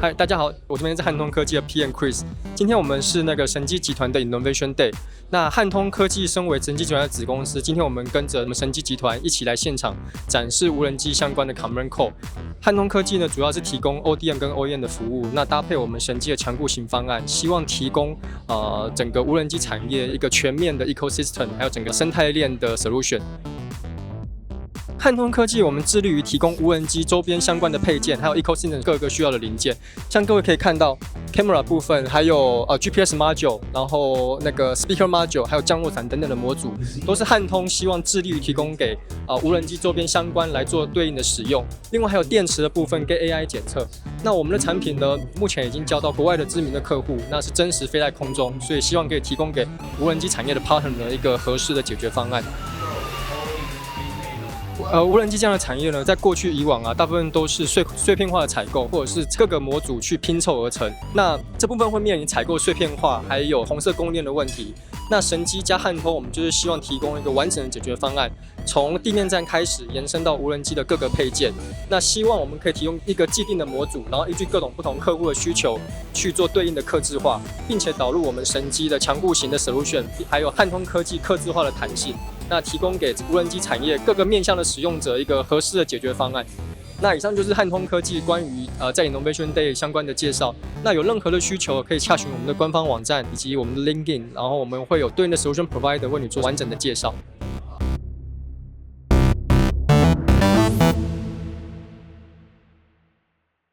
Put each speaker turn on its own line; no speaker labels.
嗨，大家好，我这边是汉通科技的 PM Chris。今天我们是那个神基集团的 Innovation Day。那汉通科技身为神基集团的子公司，今天我们跟着我们神基集团一起来现场展示无人机相关的 Command Code。汉通科技呢，主要是提供 ODM 跟 OEM 的服务，那搭配我们神基的强固型方案，希望提供整个无人机产业一个全面的 ecosystem， 还有整个生态链的 solution。汉通科技，我们致力于提供无人机周边相关的配件，还有 ecosystem 各个需要的零件。像各位可以看到 ，camera 部分，还有GPS module， 然后那个 speaker module， 还有降落伞等等的模组，都是汉通希望致力于提供给无人机周边相关来做对应的使用。另外还有电池的部分跟 AI 检测。那我们的产品呢，目前已经交到国外的知名的客户，那是真实飞在空中，所以希望可以提供给无人机产业的 partner 的一个合适的解决方案。无人机这样的产业呢，在过去以往大部分都是碎片化的采购，或者是各个模组去拼凑而成。那这部分会面临采购碎片化，还有红色供应链的问题。那神基加汉通，我们就是希望提供一个完整的解决方案，从地面站开始延伸到无人机的各个配件。那希望我们可以提供一个既定的模组，然后依据各种不同客户的需求去做对应的客制化，并且导入我们神基的强固型的 solution， 还有汉通科技客制化的弹性。那提供给无人机产业各个面向的使用者一个合适的解决方案。那以上就是汉通科技关于在 Innovation Day 相关的介绍。那有任何的需求可以洽询我们的官方网站以及我们的 LinkedIn，然后我们会有对应的 Solution Provider 为你做完整的介绍。